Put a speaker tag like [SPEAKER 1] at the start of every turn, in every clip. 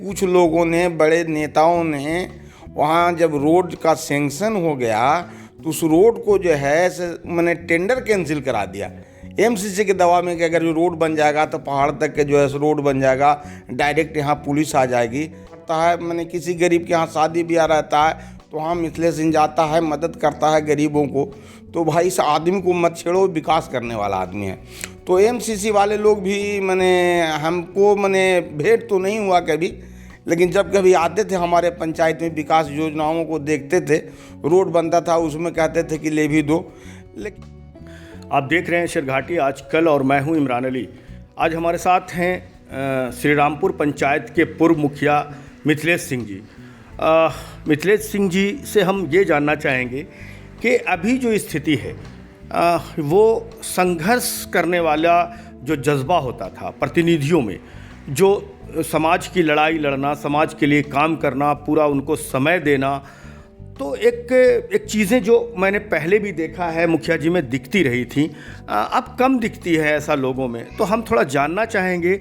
[SPEAKER 1] कुछ लोगों ने, बड़े नेताओं ने वहाँ जब रोड का सैंक्शन हो गया तो उस रोड को जो है मैंने टेंडर कैंसिल करा दिया एमसीसी के दवा में कि अगर जो रोड बन जाएगा तो पहाड़ तक के जो है रोड बन जाएगा, डायरेक्ट यहाँ पुलिस आ जाएगी। करता है मैंने किसी गरीब के यहाँ शादी ब्याह रहता है तो वहाँ मिथिलेश सिंह जाता है, मदद करता है गरीबों को। तो भाई इस आदमी को मत छेड़ो, विकास करने वाला आदमी है। तो एमसीसी वाले लोग भी मैंने हमको भेंट तो नहीं हुआ कभी, लेकिन जब कभी आते थे हमारे पंचायत में विकास योजनाओं को देखते थे, रोड बनता था उसमें कहते थे कि ले भी दो। लेकिन
[SPEAKER 2] आप देख रहे हैं शेरघाटी आजकल और मैं हूं इमरान अली। आज हमारे साथ हैं श्री रामपुर पंचायत के पूर्व मुखिया मिथिलेश सिंह जी। मिथिलेश सिंह जी से हम ये जानना चाहेंगे कि अभी जो स्थिति है वो संघर्ष करने वाला जो जज्बा होता था प्रतिनिधियों में, जो समाज की लड़ाई लड़ना, समाज के लिए काम करना, पूरा उनको समय देना, तो एक चीज़ें जो मैंने पहले भी देखा है मुखिया जी में दिखती रही थी, अब कम दिखती है ऐसा लोगों में। तो हम थोड़ा जानना चाहेंगे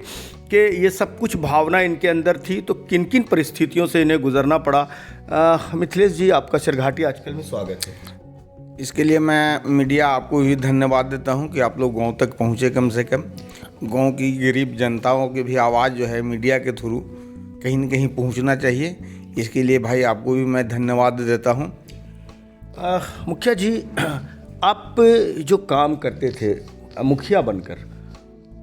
[SPEAKER 2] कि ये सब कुछ भावना इनके अंदर थी तो किन किन परिस्थितियों से इन्हें गुजरना पड़ा। मिथिलेश जी, आपका शेरघाटी आजकल में स्वागत है।
[SPEAKER 1] इसके लिए मैं मीडिया आपको भी धन्यवाद देता हूं कि आप लोग गांव तक पहुंचे। कम से कम गांव की गरीब जनताओं की भी आवाज़ जो है मीडिया के थ्रू कहीं न कहीं पहुंचना चाहिए। इसके लिए भाई आपको भी मैं धन्यवाद देता हूं।
[SPEAKER 2] मुखिया जी, आप जो काम करते थे मुखिया बनकर,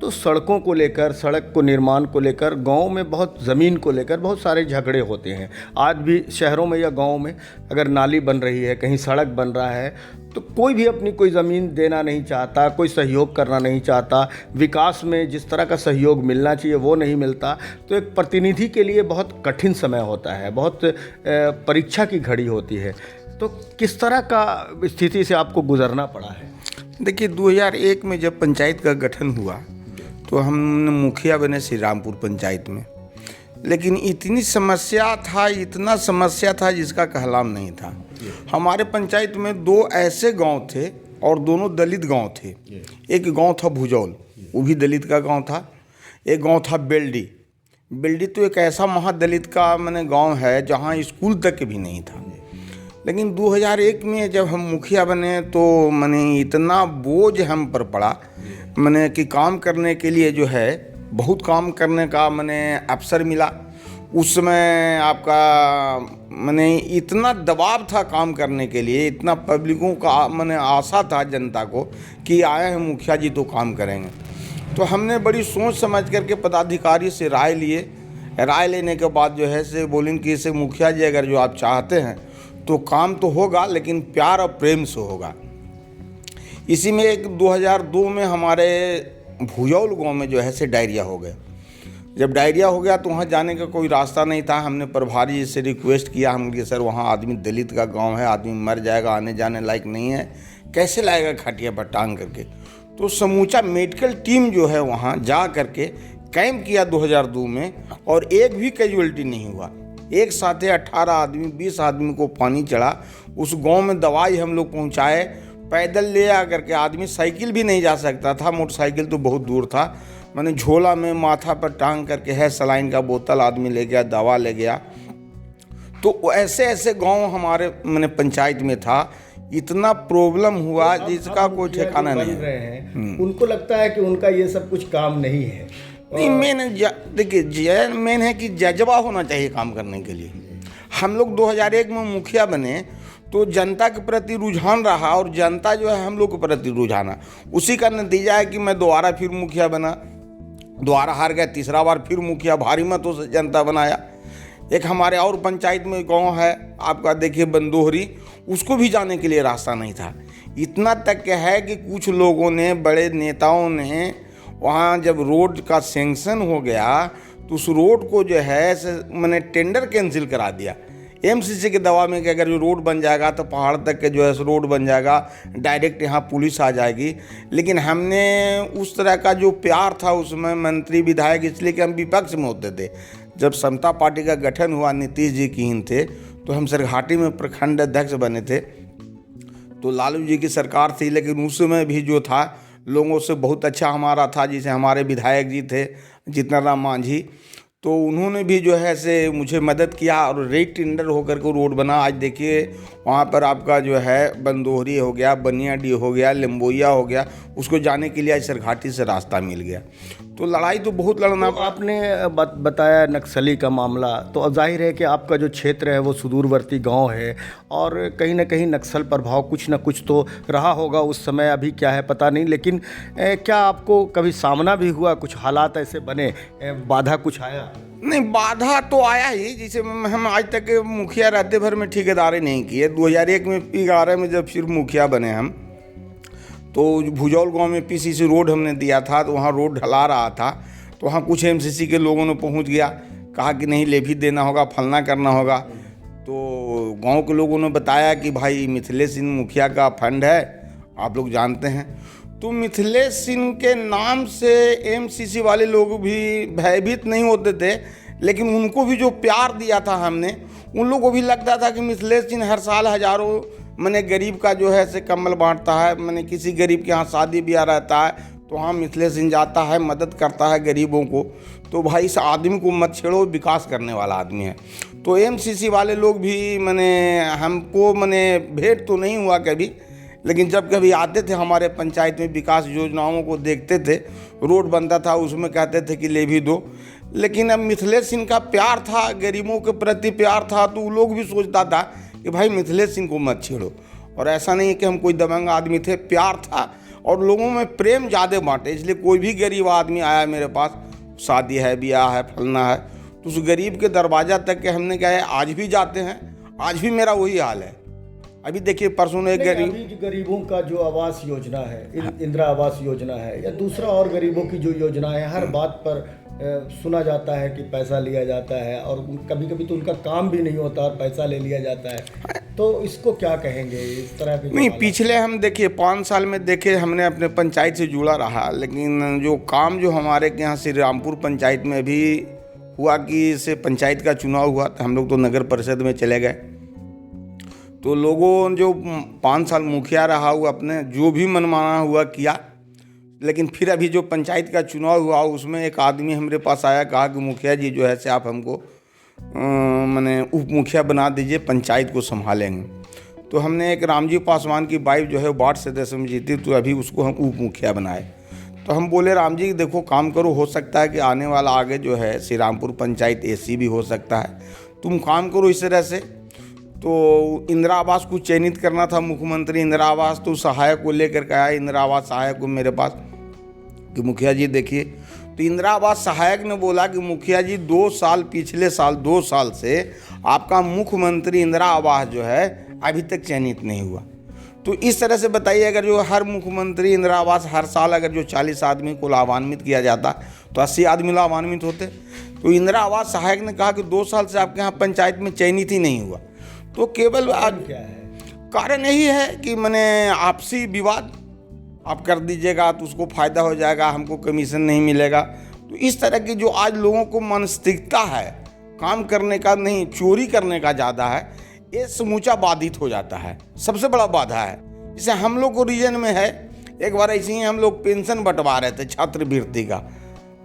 [SPEAKER 2] तो सड़कों को लेकर, सड़क को निर्माण को लेकर, गांव में बहुत ज़मीन को लेकर बहुत सारे झगड़े होते हैं। आज भी शहरों में या गांव में अगर नाली बन रही है, कहीं सड़क बन रहा है, तो कोई भी अपनी कोई ज़मीन देना नहीं चाहता, कोई सहयोग करना नहीं चाहता। विकास में जिस तरह का सहयोग मिलना चाहिए वो नहीं मिलता। तो एक प्रतिनिधि के लिए बहुत कठिन समय होता है, बहुत परीक्षा की घड़ी होती है। तो किस तरह का स्थिति से आपको गुजरना पड़ा है?
[SPEAKER 1] देखिए, 2001 में जब पंचायत का गठन हुआ तो हम मुखिया बने श्री रामपुर पंचायत में, लेकिन इतना समस्या था जिसका कहलाम नहीं था। हमारे पंचायत में दो ऐसे गांव थे और दोनों दलित गांव थे। एक गांव था भुजौल, वो भी दलित का गांव था। एक गांव था बेल्डी तो एक ऐसा महादलित का गांव है जहां स्कूल तक भी नहीं था। लेकिन 2001 में जब हम मुखिया बने तो इतना बोझ हम पर पड़ा कि काम करने के लिए जो है बहुत काम करने का अवसर मिला। उस समय आपका इतना दबाव था काम करने के लिए, इतना पब्लिकों का आशा था जनता को कि आए हैं मुखिया जी तो काम करेंगे। तो हमने बड़ी सोच समझ करके पदाधिकारी से राय लिए। राय लेने के बाद जो है से बोलेंगे कि इसे मुखिया जी अगर जो आप चाहते हैं तो काम तो होगा, लेकिन प्यार और प्रेम से होगा। इसी में एक 2002 में हमारे भुजौल गांव में जो है से डायरिया हो गया। जब डायरिया हो गया तो वहाँ जाने का कोई रास्ता नहीं था। हमने प्रभारी जी से रिक्वेस्ट किया, हम कि सर वहाँ आदमी दलित का गांव है, आदमी मर जाएगा, आने जाने लायक नहीं है, कैसे लाएगा खटिया पर टांग करके। तो समूचा मेडिकल टीम जो है वहाँ जा करके कैंप किया 2002 में, और एक भी कैजुअल्टी नहीं हुआ। एक साथ 18 आदमी 20 आदमी को पानी चढ़ा। उस गांव में दवाई हम लोग पहुंचाए, पैदल ले आ करके। आदमी साइकिल भी नहीं जा सकता था, मोटरसाइकिल तो बहुत दूर था। झोला में माथा पर टांग करके है सलाइन का बोतल आदमी ले गया, दवा ले गया। तो ऐसे ऐसे गांव हमारे पंचायत में था। इतना प्रॉब्लम हुआ जिसका कोई ठिकाना नहीं है।
[SPEAKER 2] उनको लगता है कि उनका ये सब कुछ काम नहीं है।
[SPEAKER 1] नहीं, देखिए मेन है कि जज्बा होना चाहिए काम करने के लिए। हम लोग 2001 में मुखिया बने तो जनता के प्रति रुझान रहा, और जनता जो है हम लोग के प्रति रुझाना। उसी का नतीजा है कि मैं दोबारा फिर मुखिया बना, दोबारा हार गया, तीसरा बार फिर मुखिया, भारी मतों से जनता बनाया। एक हमारे और पंचायत में गांव है आपका, देखिए बंदोहरी, उसको भी जाने के लिए रास्ता नहीं था। इतना तक है कि कुछ लोगों ने, बड़े नेताओं ने वहाँ जब रोड का सैंक्शन हो गया तो उस रोड को जो है टेंडर कैंसिल करा दिया एमसीसी के दवा में कि अगर जो रोड बन जाएगा तो पहाड़ तक के जो है रोड बन जाएगा, डायरेक्ट यहाँ पुलिस आ जाएगी। लेकिन हमने उस तरह का जो प्यार था उसमें मंत्री विधायक, इसलिए कि हम विपक्ष में होते थे। जब समता पार्टी का गठन हुआ, नीतीश जी कीन थे, तो हम शेरघाटी में प्रखंड अध्यक्ष बने थे। तो लालू जी की सरकार थी, लेकिन उस समय भी जो था लोगों से बहुत अच्छा हमारा था। जैसे हमारे विधायक जी थे जीतन राम मांझी, तो तो उन्होंने भी जो है से मुझे मदद किया और रेट टेंडर होकर के रोड बना। आज देखिए वहाँ पर आपका जो है बंदोहरी हो गया, बनियाडी हो गया, लिम्बोया हो गया, उसको जाने के लिए आज सरघाटी से रास्ता मिल गया। तो लड़ाई तो बहुत लड़ना
[SPEAKER 2] तो आपने बताया नक्सली का मामला, तो अब जाहिर है कि आपका जो क्षेत्र है वो सुदूरवर्ती गांव है और कहीं ना कहीं नक्सल प्रभाव कुछ ना कुछ तो रहा होगा उस समय, अभी क्या है पता नहीं। लेकिन क्या आपको कभी सामना भी हुआ, कुछ हालात ऐसे बने, बाधा कुछ आया?
[SPEAKER 1] नहीं, बाधा तो आया ही। जैसे हम आज तक मुखिया रहते भर में ठेकेदारी नहीं किए। 2001 में 11 में जब फिर मुखिया बने हम, तो भुजौल गांव में पीसीसी रोड हमने दिया था, तो वहाँ रोड ढला रहा था, तो वहाँ कुछ एमसीसी के लोगों ने पहुँच गया, कहा कि नहीं लेवी देना होगा, फलना करना होगा। तो गांव के लोगों ने बताया कि भाई मिथिलेश सिंह मुखिया का फंड है, आप लोग जानते हैं। तो मिथिलेश सिंह के नाम से एमसीसी वाले लोग भी भयभीत नहीं होते थे, लेकिन उनको भी जो प्यार दिया था हमने, उन लोगों को भी लगता था कि मिथिलेश सिंह हर साल हजारों मैंने गरीब का जो है से कम्बल बांटता है, मैंने किसी गरीब के यहाँ शादी ब्याह रहता है तो वहाँ मिथिलेश सिंह जाता है, मदद करता है गरीबों को। तो भाई इस आदमी को मत छेड़ो, विकास करने वाला आदमी है। तो एमसीसी वाले लोग भी मैंने हमको मैंने भेंट तो नहीं हुआ कभी, लेकिन जब कभी आते थे हमारे पंचायत में, विकास योजनाओं को देखते थे, रोड बनता था उसमें कहते थे कि ले भी दो। लेकिन अब मिथिलेश सिंह का प्यार था, गरीबों के प्रति प्यार था, तो वो लोग भी सोचता था कि भाई मिथिलेश सिंह को मत छेड़ो। और ऐसा नहीं है कि हम कोई दबंग आदमी थे, प्यार था और लोगों में प्रेम ज़्यादा बांटे। इसलिए कोई भी गरीब आदमी आया मेरे पास, शादी है, ब्याह है, फलना है, तो उस गरीब के दरवाज़ा तक के हमने क्या है आज भी जाते हैं। आज भी मेरा वही हाल है। अभी देखिए परसों ने
[SPEAKER 2] गरीबों का जो आवास योजना है, इंदिरा आवास योजना है, या दूसरा और गरीबों की जो योजना है, हर बात पर सुना जाता है कि पैसा लिया जाता है, और कभी कभी तो उनका काम भी नहीं होता और पैसा ले लिया जाता है। तो इसको क्या कहेंगे इस तरह की?
[SPEAKER 1] नहीं, पिछले हम देखिए 5 साल में देखे हमने अपने पंचायत से जुड़ा रहा, लेकिन जो काम जो हमारे यहाँ श्री रामपुर पंचायत में भी हुआ कि इससे पंचायत का चुनाव हुआ, तो हम लोग तो नगर परिषद में चले गए। तो लोगों जो 5 साल मुखिया रहा हुआ अपने जो भी मनमाना हुआ किया, लेकिन फिर अभी जो पंचायत का चुनाव हुआ उसमें एक आदमी हमारे पास आया, कहा कि मुखिया जी जो है से आप हमको मैंने उप मुखिया बना दीजिए, पंचायत को संभालेंगे। तो हमने एक रामजी पासवान की वाइफ जो है वार्ड सदस्य में जीती, तो अभी उसको हम उप मुखिया बनाए। तो हम बोले राम जी देखो काम करो, हो सकता है कि आने वाला आगे जो है श्री रामपुर पंचायत एसी भी हो सकता है, तुम काम करो इस तरह से। तो इंदिरा आवास को चयनित करना था, मुख्यमंत्री इंदिरा आवास, तो सहायक को लेकर के आया इंदिरा आवास सहायक को मेरे पास कि मुखिया जी देखिए। तो इंदिरा आवास सहायक ने बोला कि मुखिया जी 2 साल पिछले साल 2 साल से आपका मुख्यमंत्री इंदिरा आवास जो है अभी तक चयनित नहीं हुआ। तो इस तरह से बताइए, अगर जो हर मुख्यमंत्री इंदिरा आवास हर साल अगर जो 40 आदमी को लाभान्वित किया जाता तो 80 आदमी लाभान्वित होते। तो इंदिरा आवास सहायक ने कहा कि 2 साल से आपके यहाँ पंचायत में चयनित ही नहीं हुआ। तो केवल आज
[SPEAKER 2] क्या है
[SPEAKER 1] कारण यही है कि मैंने आपसी विवाद आप कर दीजिएगा तो उसको फ़ायदा हो जाएगा, हमको कमीशन नहीं मिलेगा। तो इस तरह की जो आज लोगों को मानसिकता है काम करने का नहीं, चोरी करने का ज़्यादा है, ये समूचा बाधित हो जाता है। सबसे बड़ा बाधा है। जैसे हम लोग को रीजन में है, एक बार ऐसे ही हम लोग पेंशन बंटवा रहे थे छात्रवृत्ति का,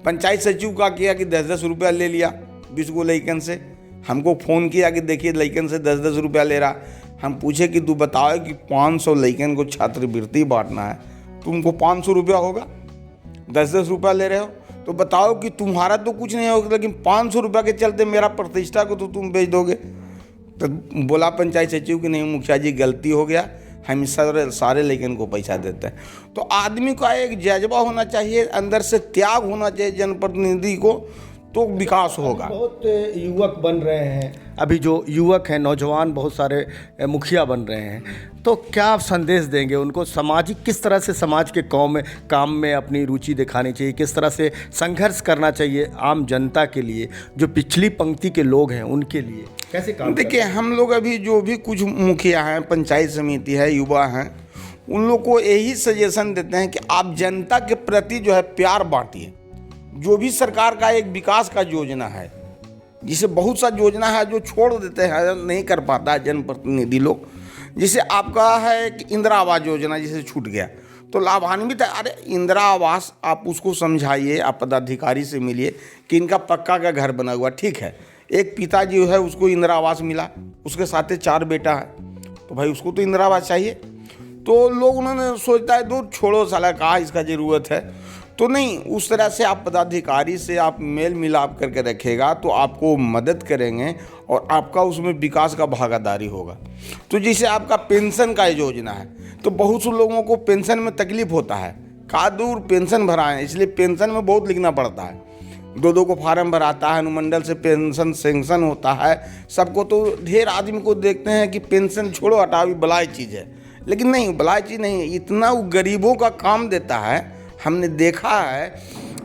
[SPEAKER 1] पंचायत सचिव का किया कि 10-10 रुपया ले लिया 20 गो लइकन से। हमको फ़ोन किया कि देखिए लइकन से 10-10 रुपया ले रहा। हम पूछे कि तू बताओ कि 500 लइकन को छात्रवृत्ति बांटना है, तुमको 500 रुपया होगा, 10-10 रुपया ले रहे हो, तो बताओ कि तुम्हारा तो कुछ नहीं होगा, लेकिन 500 रुपया के चलते मेरा प्रतिष्ठा को तो तुम बेच दोगे। तो बोला पंचायत सचिव कि नहीं मुखिया जी गलती हो गया, हम सारे लइकन को पैसा देते हैं। तो आदमी का एक जज्बा होना चाहिए, अंदर से त्याग होना चाहिए जनप्रतिनिधि को, तो विकास होगा।
[SPEAKER 2] बहुत युवक बन रहे हैं, अभी जो युवक हैं नौजवान बहुत सारे मुखिया बन रहे हैं, तो क्या आप संदेश देंगे उनको? सामाजिक किस तरह से समाज के काम में अपनी रुचि दिखानी चाहिए, किस तरह से संघर्ष करना चाहिए आम जनता के लिए, जो पिछली पंक्ति के लोग हैं उनके लिए कैसे काम?
[SPEAKER 1] देखिए हम लोग अभी जो भी कुछ मुखिया हैं, पंचायत समिति है, युवा हैं, उन लोग को यही सजेशन देते हैं कि आप जनता के प्रति जो है प्यार बांटिए। जो भी सरकार का एक विकास का योजना है, जिसे बहुत सा योजना है जो छोड़ देते हैं, नहीं कर पाता है जनप्रतिनिधि लोग। जैसे आपका है कि इंदिरा आवास योजना जिसे छूट गया, तो लाभान्वित है। अरे इंदिरा आवास आप उसको समझाइए, आप पदाधिकारी से मिलिए कि इनका पक्का का घर बना हुआ, ठीक है, एक पिता जो है उसको इंदिरा आवास मिला, उसके साथ 4 बेटा है, तो भाई उसको तो इंदिरा आवास चाहिए। तो लोग उन्होंने सोचता है दूर छोड़ो साला कहाँ इसका ज़रूरत है, तो नहीं, उस तरह से आप पदाधिकारी से आप मेल मिलाप करके रखेगा तो आपको मदद करेंगे और आपका उसमें विकास का भागीदारी होगा। तो जैसे आपका पेंशन का योजना है, तो बहुत से लोगों को पेंशन में तकलीफ होता है, का दूर पेंशन भराएं, इसलिए पेंशन में बहुत लिखना पड़ता है, 2 को फार्म भराता है, अनुमंडल से पेंशन सेंक्शन होता है सबको। तो ढेर आदमी को देखते हैं कि पेंशन छोड़ो हटाओ, बलाई चीज़ है, लेकिन नहीं, बलाई चीज़ नहीं है, इतना वो गरीबों का काम देता है। हमने देखा है,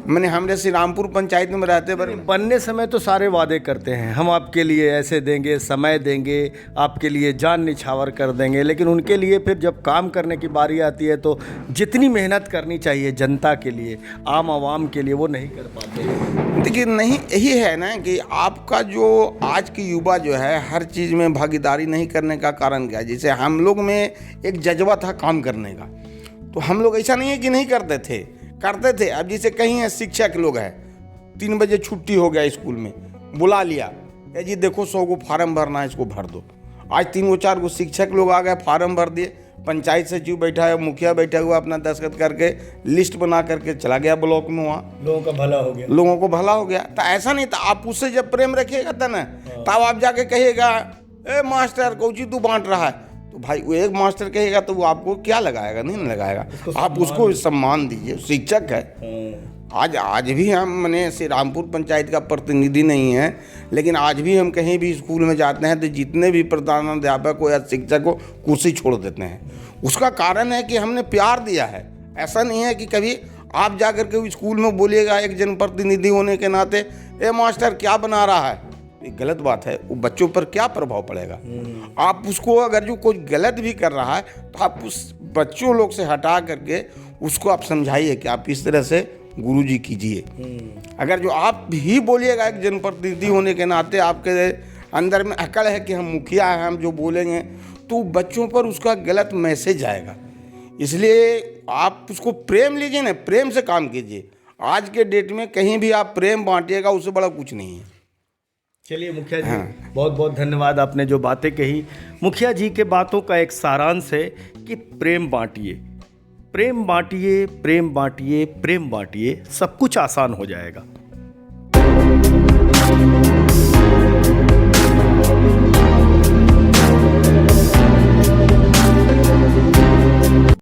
[SPEAKER 1] मैंने हमारे श्री रामपुर पंचायत में रहते
[SPEAKER 2] बनने समय तो सारे वादे करते हैं, हम आपके लिए ऐसे देंगे, समय देंगे, आपके लिए जान निछावर कर देंगे, लेकिन उनके लिए फिर जब काम करने की बारी आती है तो जितनी मेहनत करनी चाहिए जनता के लिए, आम आवाम के लिए, वो नहीं कर पाते।
[SPEAKER 1] देखिए नहीं, यही है ना कि आपका जो आज की युवा जो है हर चीज़ में भागीदारी नहीं करने का कारण क्या है। जैसे हम लोग में एक जज्बा था काम करने का, तो हम लोग ऐसा नहीं है कि नहीं करते थे। अब जैसे कहीं शिक्षक लोग हैं, 3 बजे छुट्टी हो गया स्कूल में, बुला लिया, जी देखो 100 को फार्म भरना है, इसको भर दो। आज 3-4 को शिक्षक लोग आ गए, फार्म भर दिए, पंचायत सचिव बैठा है, मुखिया बैठा हुआ, अपना दस्तखत करके लिस्ट बना करके चला गया ब्लॉक में, वहाँ
[SPEAKER 2] लोगों का भला हो गया। तो ऐसा नहीं था, आप उससे जब प्रेम रखिएगा तब ना, तब आप जाके कहिएगा ए मास्टर कौची तू बांट रहा है, तो भाई वो एक मास्टर कहेगा तो वो आपको क्या लगाएगा, नहीं लगाएगा। आप उसको सम्मान दीजिए, शिक्षक है। आज भी हम मैंने श्री रामपुर पंचायत का प्रतिनिधि नहीं है, लेकिन आज भी हम कहीं भी स्कूल में जाते हैं तो जितने भी प्रधानाध्यापक हो या शिक्षक हो कुर्सी छोड़ देते हैं। उसका कारण है कि हमने प्यार दिया है। ऐसा नहीं है कि कभी आप जा कर के स्कूल में बोलिएगा एक जनप्रतिनिधि होने के नाते, ए मास्टर क्या बना रहा है, ये गलत बात है, वो बच्चों पर क्या प्रभाव पड़ेगा। आप उसको अगर जो कोई गलत भी कर रहा है तो आप उस बच्चों लोग से हटा करके उसको आप समझाइए कि आप इस तरह से गुरुजी कीजिए। अगर जो आप ही बोलिएगा एक जनप्रतिनिधि होने के नाते, आपके अंदर में अकल है कि हम मुखिया हैं, हम जो बोलेंगे, तो बच्चों पर उसका गलत मैसेज आएगा। इसलिए आप उसको प्रेम लीजिए ना, प्रेम से काम कीजिए। आज के डेट में कहीं भी आप प्रेम बांटिएगा, उससे बड़ा कुछ नहीं है। चलिए मुखिया जी, बहुत बहुत धन्यवाद, आपने जो बातें कही। मुखिया जी के बातों का एक सारांश है कि प्रेम बांटिए, प्रेम बांटिए, प्रेम बांटिए, प्रेम बांटिए, सब कुछ आसान हो जाएगा।